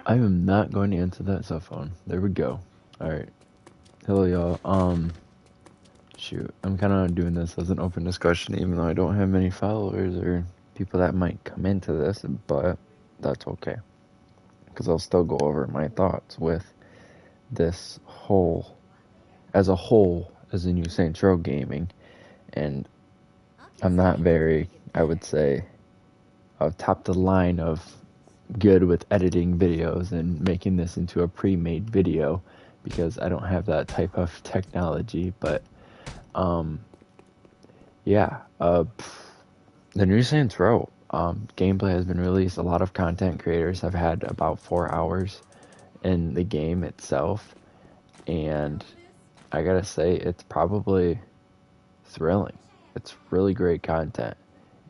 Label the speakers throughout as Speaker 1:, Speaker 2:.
Speaker 1: I am not going to answer that cell phone. There we go. Alright. Hello, y'all. Shoot. I'm kind of doing this as an open discussion, even though I don't have many followers or people that might come into this, but that's okay. Because I'll still go over my thoughts with this whole, as a new Saints Row gaming. And I'm not very, I would say, top the line of good with editing videos and making this into a pre-made video because I don't have that type of technology. But yeah, the new Saints Row gameplay has been released. A lot of content creators have had about 4 hours in the game itself, and I gotta say it's probably thrilling. It's really great content,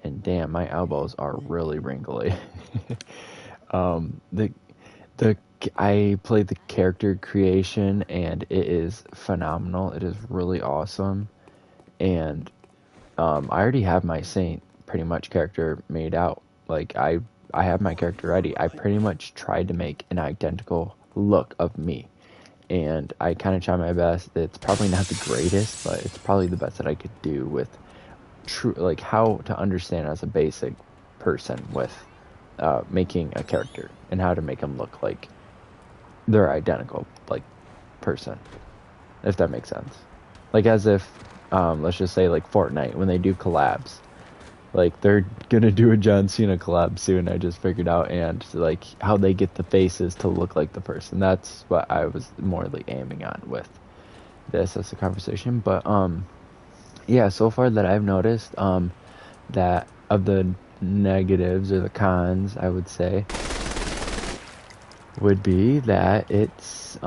Speaker 1: and damn, my elbows are really wrinkly. The the I played the character creation and it is phenomenal. It is really awesome, and I already have my Saint pretty much character made out. Like I have my character ready. I pretty much tried to make an identical look of me, and I kind of tried my best. It's probably not the greatest, but it's probably the best that I could do with true, like how to understand as a basic person with making a character and how to make them look like they're identical, like person, if that makes sense. Like as if, let's just say like Fortnite when they do collabs, like they're gonna do a John Cena collab soon. I just figured out, and like how they get the faces to look like the person. That's what I was morely aiming on with this as a conversation. But yeah, so far that I've noticed, that of the negatives or the cons, I would say, would be that it's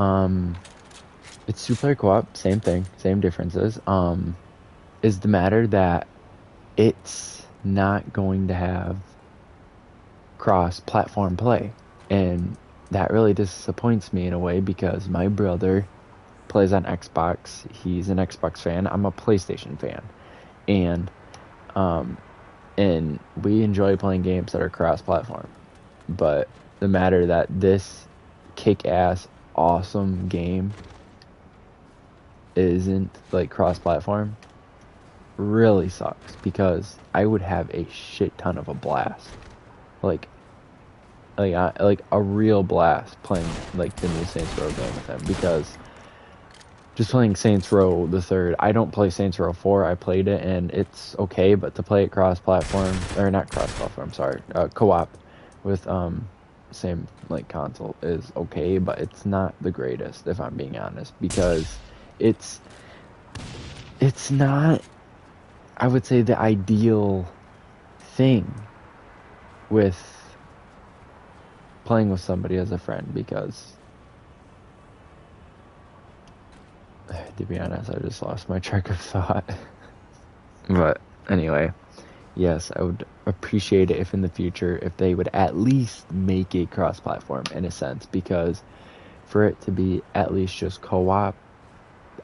Speaker 1: two-player co-op, same thing, same differences. Is the matter that it's not going to have cross-platform play, and that really disappoints me in a way because my brother plays on Xbox. He's an Xbox fan. I'm a PlayStation fan, and um, and we enjoy playing games that are cross-platform. But the matter that this kick-ass awesome game isn't like cross-platform really sucks because I would have a shit ton of a blast, like like a real blast playing like the new Saints Row game with him because just playing Saints Row the third. I don't play Saints Row 4. I played it and it's okay, but to play it cross-platform or not cross-platform, sorry, co-op with same like console is okay, but it's not the greatest if I'm being honest because it's it's not, I would say, the ideal thing with playing with somebody as a friend because to be honest, I just lost my track of thought. But anyway, yes, I would appreciate it if in the future if they would at least make it cross-platform in a sense because for it to be at least just co-op,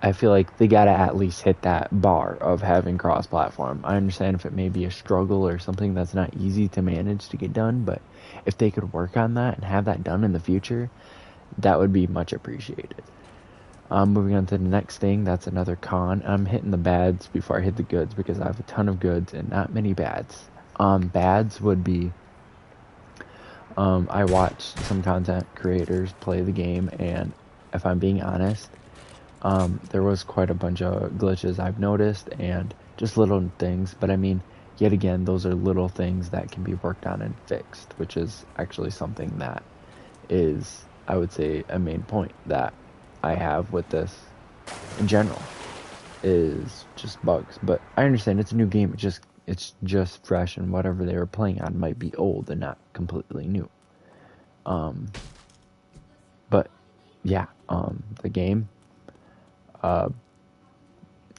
Speaker 1: I feel like they gotta at least hit that bar of having cross-platform. I understand if it may be a struggle or something that's not easy to manage to get done, but if they could work on that and have that done in the future, that would be much appreciated. Moving on to the next thing, that's another con. I'm hitting the bads before I hit the goods because I have a ton of goods and not many bads. Bads would be, I watched some content creators play the game, and if I'm being honest, there was quite a bunch of glitches I've noticed and just little things. But I mean, yet again, those are little things that can be worked on and fixed, which is actually something that is, I would say, a main point that I have with this in general is just bugs. But I understand it's a new game. It's just fresh, and whatever they were playing on might be old and not completely new. Um, but yeah, the game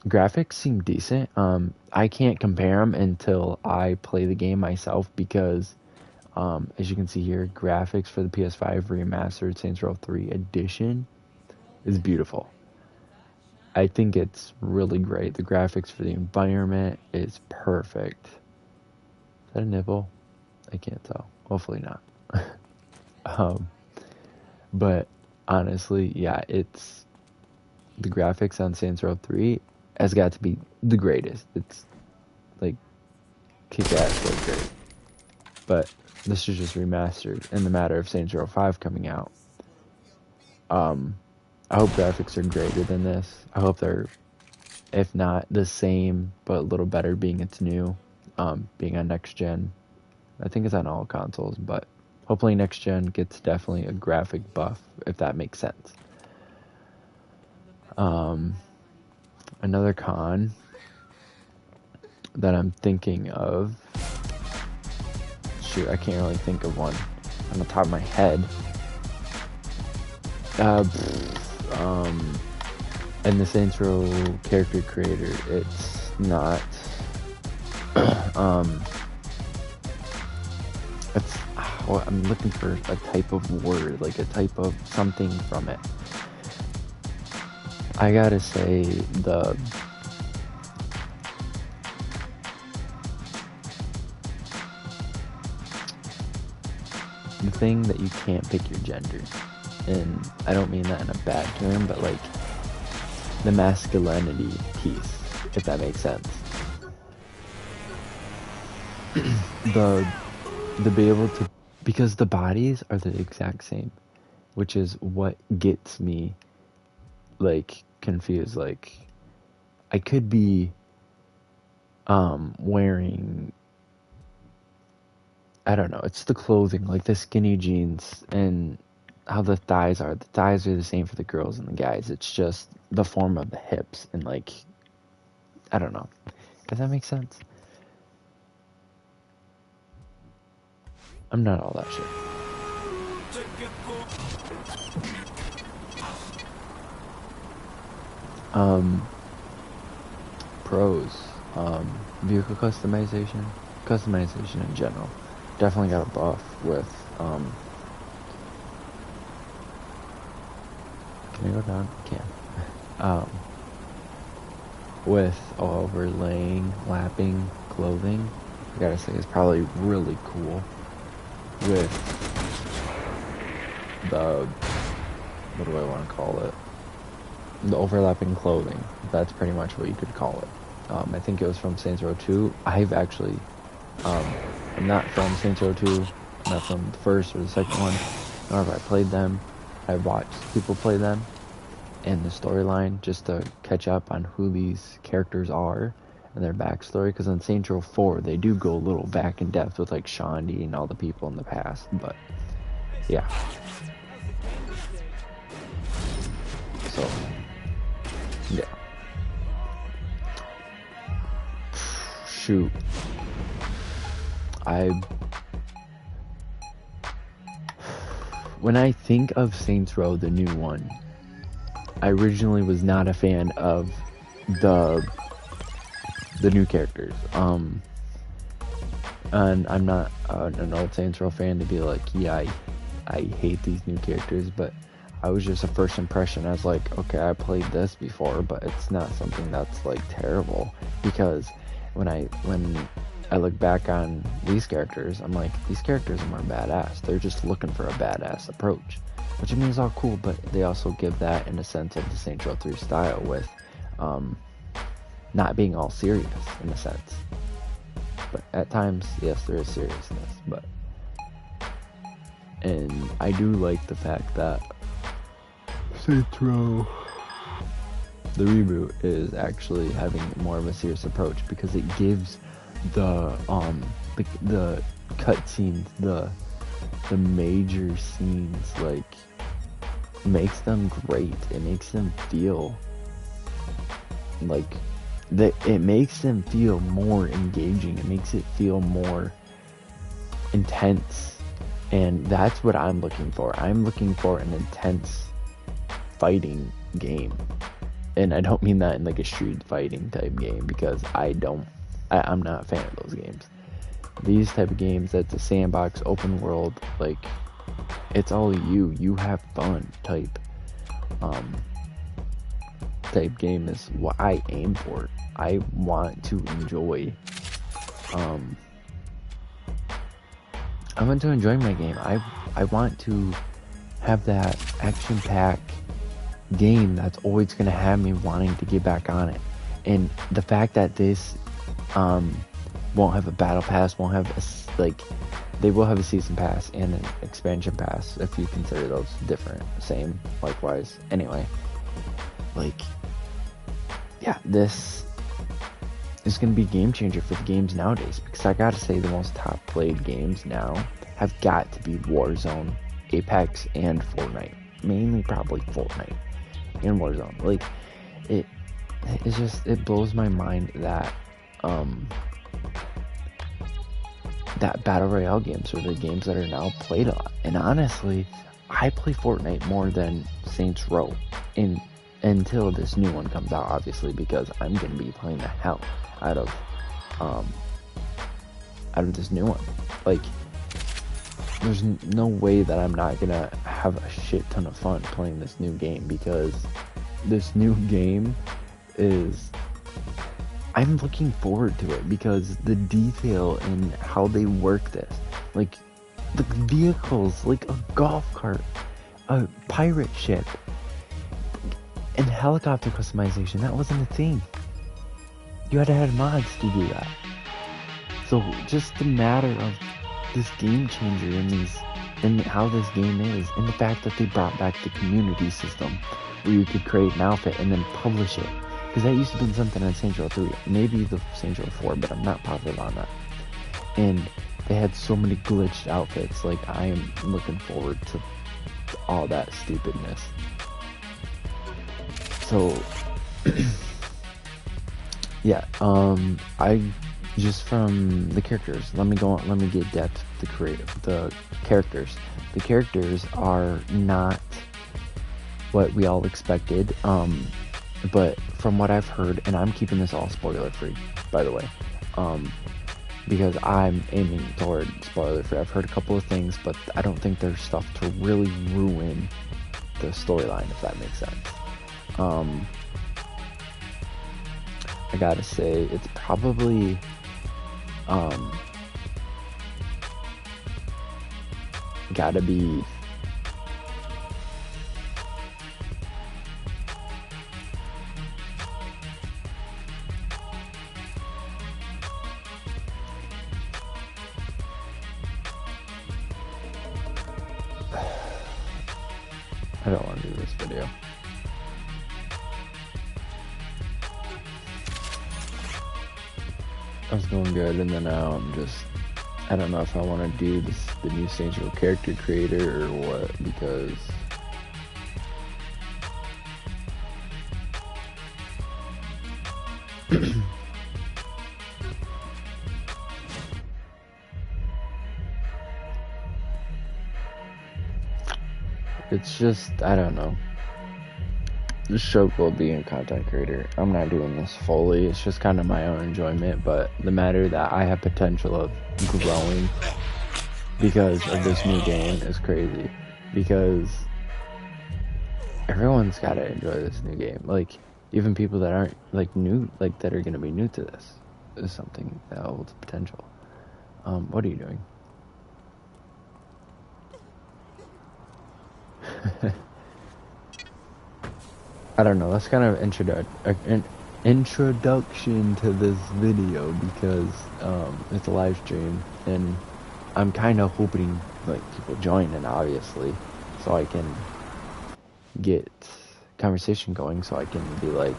Speaker 1: graphics seem decent. I can't compare them until I play the game myself because, as you can see here, graphics for the PS5 remastered Saints Row 3 edition is beautiful. I think it's really great. The graphics for the environment is perfect. Is that a nipple? I can't tell. Hopefully not. um, But honestly, yeah, it's the graphics on Saints Row 3 has got to be the greatest. It's like kick ass, like great. But this is just remastered in the matter of Saints Row 5 coming out. Um, I hope graphics are greater than this. I hope they're, if not the same, but a little better, being it's new, being on next gen. I think it's on all consoles, but hopefully next gen gets definitely a graphic buff, if that makes sense. Another con that I'm thinking of, shoot, I can't really think of one on the top of my head. And the Saints Row character creator, it's not, it's, well, I'm looking for a type of word, like a type of something from it. I gotta say the thing that you can't pick your gender, and I don't mean that in a bad term, but like the masculinity piece, if that makes sense. the be able to, because the bodies are the exact same, which is what gets me like confused. Like I could be wearing, I don't know, it's the clothing, like the skinny jeans and how the thighs are. The thighs are the same for the girls and the guys. It's just the form of the hips and like, I don't know. Does that make sense? I'm not all that sure. Pros. Vehicle customization in general. Definitely got a buff with, can I go down? I can. With overlaying, lapping clothing, I gotta say, it's probably really cool. With the, what do I want to call it? The overlapping clothing. That's pretty much what you could call it. I think it was from Saints Row 2. I've actually, I'm not from Saints Row 2, not from the first or the second one. However, I played them. I watched people play them and the storyline just to catch up on who these characters are and their backstory. Because in Saints Row 4, they do go a little back in depth with like Shaundi and all the people in the past. But yeah. So yeah. Shoot. When I think of Saints Row, the new one, I originally was not a fan of the new characters. And I'm not an old Saints Row fan to be like, yeah, I hate these new characters, but I was just a first impression. I was like, okay, I played this before, but it's not something that's like terrible, because when I look back on these characters, I'm like, these characters are more badass. They're just looking for a badass approach, which I mean is all cool, but they also give that in a sense of the Saints Row 3 style with not being all serious in a sense. But at times, yes, there is seriousness, but, and I do like the fact that Saints Row, the reboot, is actually having more of a serious approach, because it gives the cutscenes, the major scenes, like, makes them great. It makes them feel like that. It makes them feel more engaging. It makes it feel more intense, and that's what I'm looking for. I'm looking for an intense fighting game, and I don't mean that in like a street fighting type game, because I'm not a fan of those games. These type of games, that's a sandbox, open world, like, it's all you have fun type game is what I aim for. I want to enjoy, I want to enjoy my game. I want to have that action-packed game that's always going to have me wanting to get back on it. And the fact that this won't have a battle pass, won't have like, they will have a season pass and an expansion pass if you consider those different, same, likewise. Anyway, like, yeah, this is going to be a game changer for the games nowadays, because I gotta say the most top played games now have got to be Warzone, Apex, and Fortnite. Mainly probably Fortnite and Warzone. Like, it's just, it blows my mind that that battle royale games are the games that are now played a lot. And honestly, I play Fortnite more than Saints Row until this new one comes out, obviously, because I'm gonna be playing the hell out of this new one. Like, there's no way that I'm not gonna have a shit ton of fun playing this new game, because this new game is, I'm looking forward to it, because the detail in how they work this, like the vehicles, like a golf cart, a pirate ship, and helicopter customization, that wasn't a thing. You had to have mods to do that. So just the matter of this game changer and how this game is, and the fact that they brought back the community system where you could create an outfit and then publish it, because that used to be something on Saints Row 3, maybe the Saints Row 4, but I'm not positive on that. And they had so many glitched outfits. Like, I am looking forward to all that stupidness. So yeah, I just, from the characters, let me get depth. The characters. The characters are not what we all expected, but from what I've heard, and I'm keeping this all spoiler free, by the way, because I'm aiming toward spoiler free. I've heard a couple of things, but I don't think there's stuff to really ruin the storyline, if that makes sense. I gotta say, it's probably, gotta be, I don't want to do this video. I was going good, and then now I'm just, I don't know if I want to do the new Saints Row character creator or what, because it's just, I don't know. This show will be a content creator. I'm not doing this fully. It's just kind of my own enjoyment, but the matter that I have potential of growing because of this new game is crazy. Because everyone's got to enjoy this new game. Like, even people that aren't, like, new, like, that are going to be new to this is something that holds potential. What are you doing? I don't know, that's kind of an introduction to this video, because it's a live stream, and I'm kind of hoping, like, people join in, obviously, so I can get conversation going, so I can be like,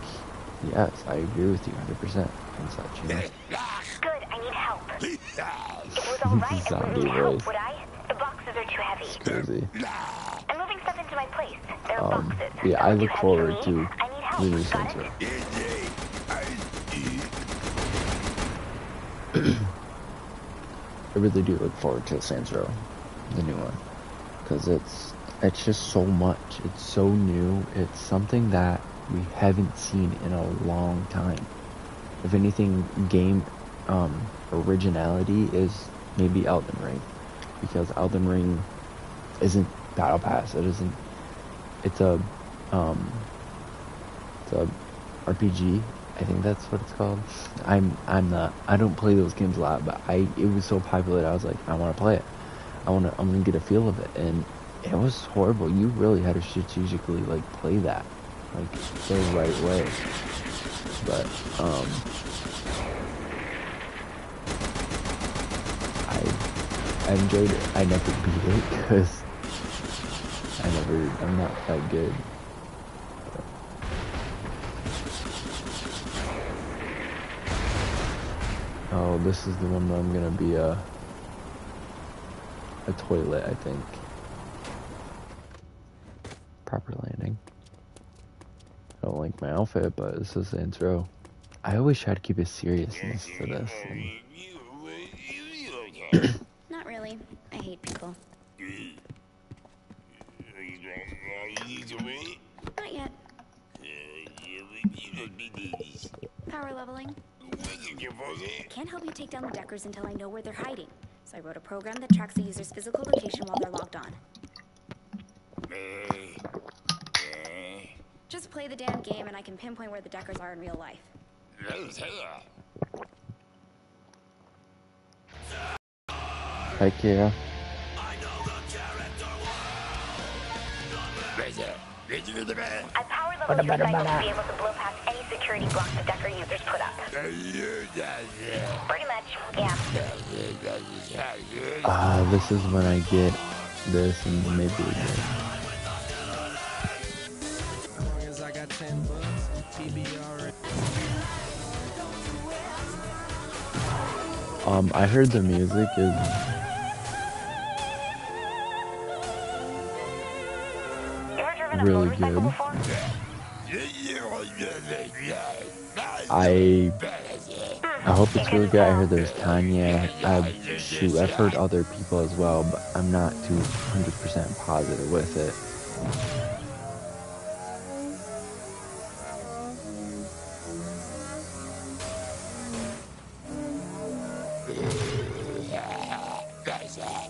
Speaker 1: yes, I agree with you 100% and such, you know?
Speaker 2: Good, I need help. It was alright if we needed help, would I? The boxes are too heavy.
Speaker 1: It's crazy.
Speaker 2: I'm moving stuff into my place. There are boxes.
Speaker 1: Yeah, I look forward to the new Saints Row. I really do look forward to Saints Row, the new one, because it's just so much. It's so new. It's something that we haven't seen in a long time. If anything, game originality is maybe Elden Ring, because Elden Ring isn't Battle Pass. It isn't. It's a RPG. I think that's what it's called. I don't play those games a lot, but it was so popular that I was like, I want to play it. I'm gonna get a feel of it, and It was horrible. You really had to strategically like play that, like the right way. But I enjoyed it. I never beat it because I'm not that good. Oh, this is the one where I'm gonna be a toilet, I think. Proper landing. I don't like my outfit, but this is the intro. I always try to keep a seriousness to this.
Speaker 2: Not really. I hate people. Not yet. Power leveling. Can't help you take down the Deckers until I know where they're hiding. So I wrote a program that tracks the user's physical location while they're logged on. Just play the damn game and I can pinpoint where the Deckers are in real life.
Speaker 1: Heck yeah.
Speaker 2: I power leveled your cycle to be able to blow past any security blocks the Decker users put up. Pretty much, yeah.
Speaker 1: This is when I get this and maybe again. I heard the music is really good. I hope it's really good. I heard there's Kanye. Shoot, I've heard other people as well, but I'm not too 100% positive with it.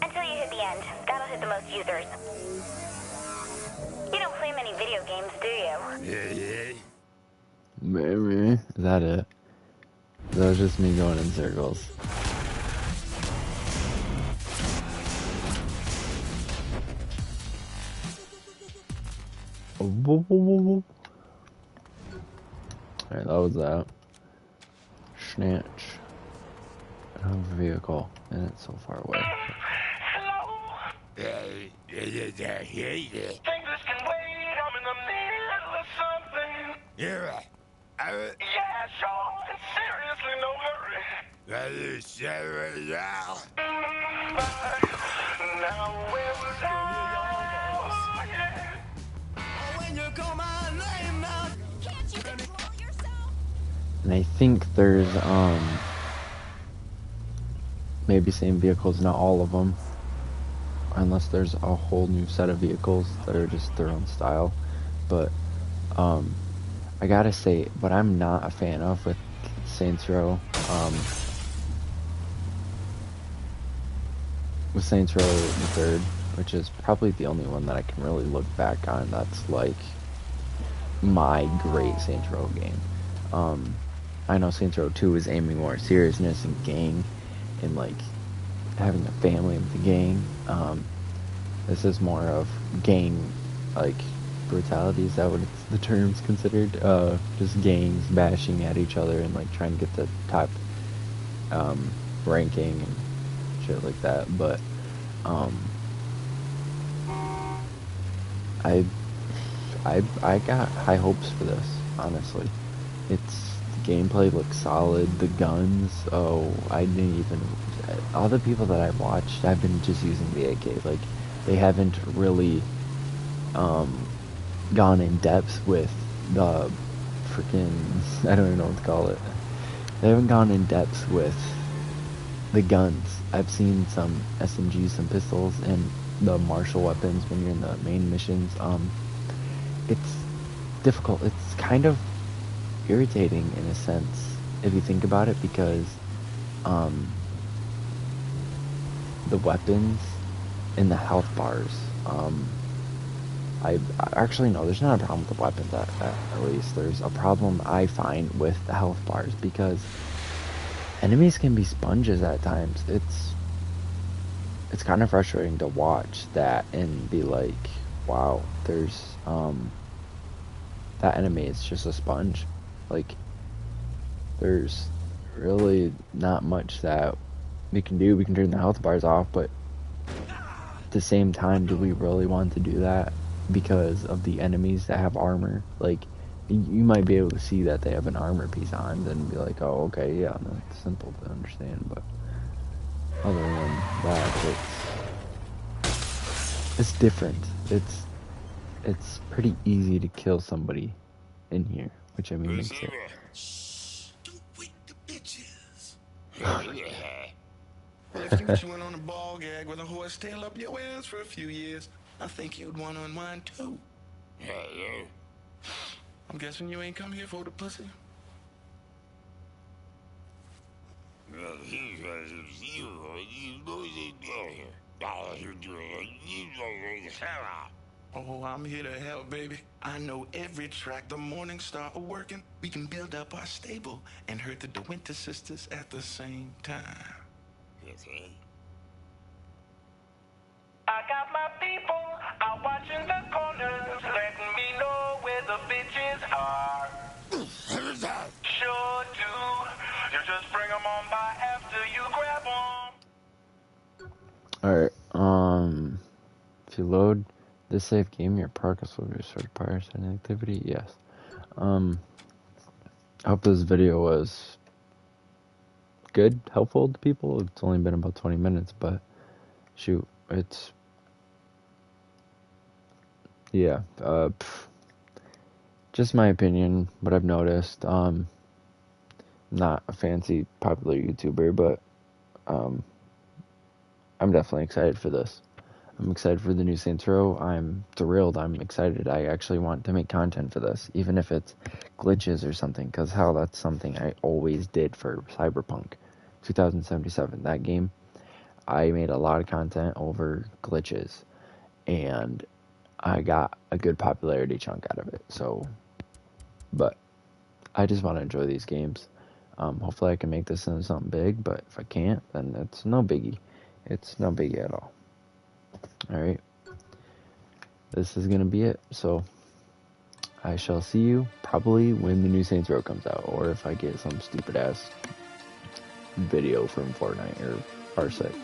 Speaker 2: Until you hit the end. That'll hit the most users. You don't play many video games, do you?
Speaker 1: Maybe. Is that it? That was just me going in circles. Alright, that was that. Snatch. I don't have a vehicle, and it's so far away.
Speaker 3: Hello? Think this can wait? I'm in the middle of something. Yeah, sure. Seriously, no hurry. Now where was I? Yeah. When you call my name now.
Speaker 2: Can't you control yourself?
Speaker 1: And I think there's, maybe same vehicles, not all of them. Unless there's a whole new set of vehicles that are just their own style. But, I gotta say, what I'm not a fan of with Saints Row, with Saints Row the Third, which is probably the only one that I can really look back on that's like my great Saints Row game. I know Saints Row 2 is aiming more at seriousness and gang and like having a family with the gang. This is more of gang like brutality. Is that what the term's considered? Just gangs bashing at each other and like trying to get the top ranking and shit like that. But I got high hopes for this, honestly. The gameplay looks solid. The guns, I didn't even, all the people that I've watched, I've been just using the AK. Like, they haven't really gone in depth with the freaking, I don't even know what to call it. They haven't gone in depth with the guns. I've seen some SMGs, some pistols, and the martial weapons when you're in the main missions. It's difficult. It's kind of irritating in a sense if you think about it, because the weapons and the health bars, I actually, no, there's not a problem with the weapons at least. There's a problem I find with the health bars, because enemies can be sponges at times. it's kind of frustrating to watch that and be like, wow, there's that enemy is just a sponge. Like, there's really not much that we can do. We can turn the health bars off, but at the same time, do we really want to do that because of the enemies that have armor? Like, you might be able to see that they have an armor piece on and be like, oh, okay, yeah, that's simple to understand, but other than that, it's different. It's pretty easy to kill somebody in here, which I mean makes it.
Speaker 3: Don't wake the bitches. Well, if you just went on a ball gag with a horse tail up your ass for a few years, I think you'd want to unwind too. Yeah. I'm guessing you ain't come here for the pussy. Oh, I'm here to help, baby. I know every track the morning star are working. We can build up our stable and hurt the Winter Sisters at the same time. I got my people out watching the corners, letting me know where the bitches are. Sure do. You just bring them on by after you grab them.
Speaker 1: Alright, if you load this save game, your progress will restore prior setting activity. Yes. I hope this video was good, helpful to people. It's only been about 20 minutes, but shoot, it's, yeah, just my opinion, what I've noticed. Not a fancy popular YouTuber, but I'm definitely excited for this. I'm excited for the new Saints Row. I'm thrilled. I'm excited. I actually want to make content for this, even if it's glitches or something, because hell, that's something I always did for Cyberpunk 2077. That game, I made a lot of content over glitches, and I got a good popularity chunk out of it. So, but I just want to enjoy these games. Hopefully I can make this into something big, but if I can't, then it's no biggie. It's no biggie at all. Alright. This is gonna be it. So, I shall see you probably when the new Saints Row comes out, or if I get some stupid ass video from Fortnite or R6.